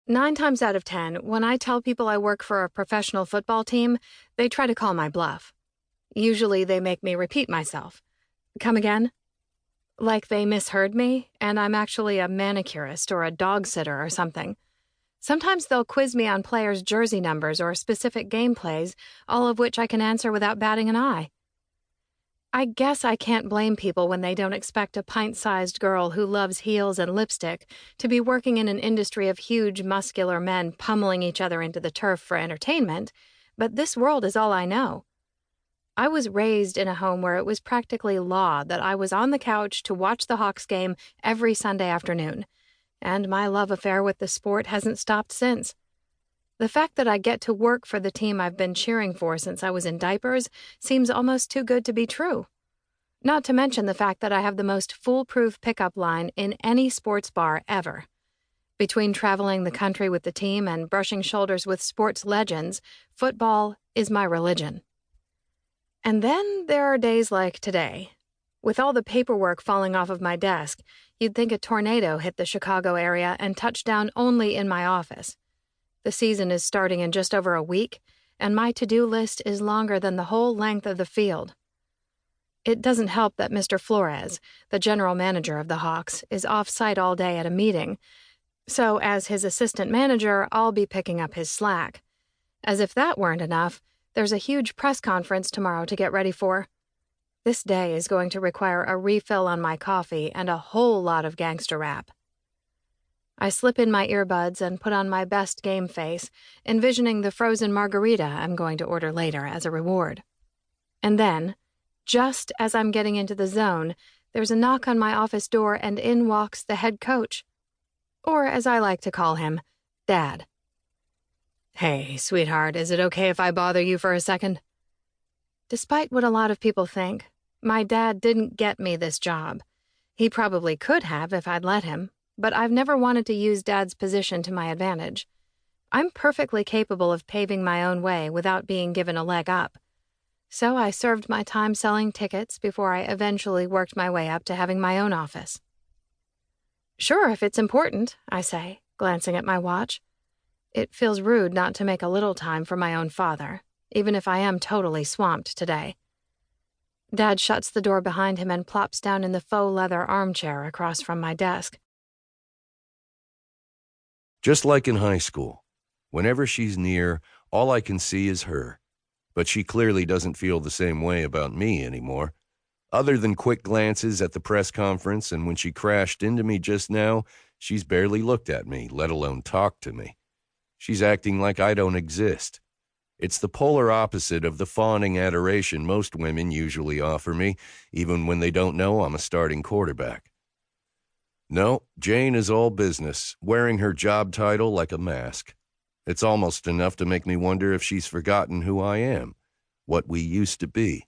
9 times out of 10, when I tell people I work for a professional football team, they try to call my bluff. Usually they make me repeat myself. Come again? Like they misheard me, and I'm actually a manicurist or a dog sitter or something. Sometimes they'll quiz me on players' jersey numbers or specific game plays, all of which I can answer without batting an eye. I guess I can't blame people when they don't expect a pint-sized girl who loves heels and lipstick to be working in an industry of huge, muscular men pummeling each other into the turf for entertainment, but this world is all I know. I was raised in a home where it was practically law that I was on the couch to watch the Hawks game every Sunday afternoon, and my love affair with the sport hasn't stopped since. The fact that I get to work for the team I've been cheering for since I was in diapers seems almost too good to be true. Not to mention the fact that I have the most foolproof pickup line in any sports bar ever. Between traveling the country with the team and brushing shoulders with sports legends, football is my religion. And then there are days like today. With all the paperwork falling off of my desk, you'd think a tornado hit the Chicago area and touched down only in my office. The season is starting in just over a week, and my to-do list is longer than the whole length of the field. It doesn't help that Mr. Flores, the general manager of the Hawks, is off-site all day at a meeting, so as his assistant manager, I'll be picking up his slack. As if that weren't enough, there's a huge press conference tomorrow to get ready for. This day is going to require a refill on my coffee and a whole lot of gangster rap. I slip in my earbuds and put on my best game face, envisioning the frozen margarita I'm going to order later as a reward. And then, just as I'm getting into the zone, there's a knock on my office door and in walks the head coach. Or, as I like to call him, Dad. "Hey, sweetheart, is it okay if I bother you for a second?" Despite what a lot of people think, my dad didn't get me this job. He probably could have if I'd let him, but I've never wanted to use Dad's position to my advantage. I'm perfectly capable of paving my own way without being given a leg up. So I served my time selling tickets before I eventually worked my way up to having my own office. "Sure, if it's important," I say, glancing at my watch. It feels rude not to make a little time for my own father, even if I am totally swamped today. Dad shuts the door behind him and plops down in the faux leather armchair across from my desk. Just like in high school, whenever she's near, all I can see is her. But she clearly doesn't feel the same way about me anymore. Other than quick glances at the press conference and when she crashed into me just now, she's barely looked at me, let alone talked to me. She's acting like I don't exist. It's the polar opposite of the fawning adoration most women usually offer me, even when they don't know I'm a starting quarterback. No, Jane is all business, wearing her job title like a mask. It's almost enough to make me wonder if she's forgotten who I am, what we used to be.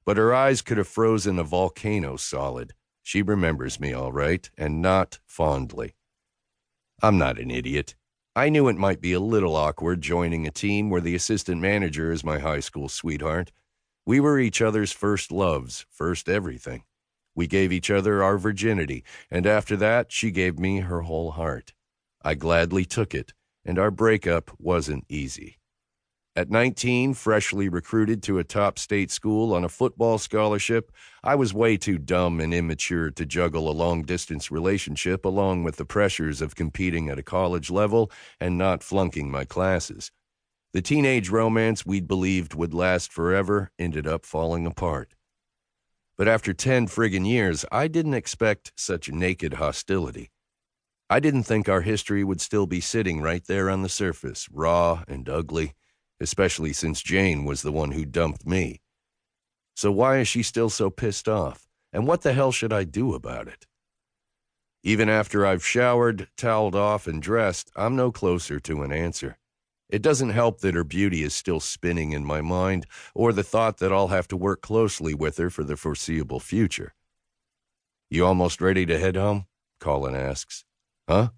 But her eyes could have frozen a volcano solid. She remembers me all right, and not fondly. I'm not an idiot. I knew it might be a little awkward joining a team where the assistant manager is my high school sweetheart. We were each other's first loves, first everything. We gave each other our virginity, and after that, she gave me her whole heart. I gladly took it, and our breakup wasn't easy. At 19, freshly recruited to a top state school on a football scholarship, I was way too dumb and immature to juggle a long-distance relationship along with the pressures of competing at a college level and not flunking my classes. The teenage romance we'd believed would last forever ended up falling apart. But after 10 friggin' years, I didn't expect such naked hostility. I didn't think our history would still be sitting right there on the surface, raw and ugly, especially since Jane was the one who dumped me. So why is she still so pissed off? And what the hell should I do about it? Even after I've showered, toweled off, and dressed, I'm no closer to an answer. It doesn't help that her beauty is still spinning in my mind, or the thought that I'll have to work closely with her for the foreseeable future. "You almost ready to head home?" Colin asks. "Huh?"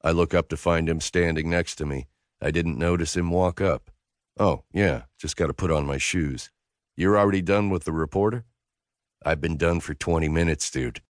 I look up to find him standing next to me. I didn't notice him walk up. "Oh, yeah, just got to put on my shoes. You're already done with the reporter?" "I've been done for 20 minutes, dude.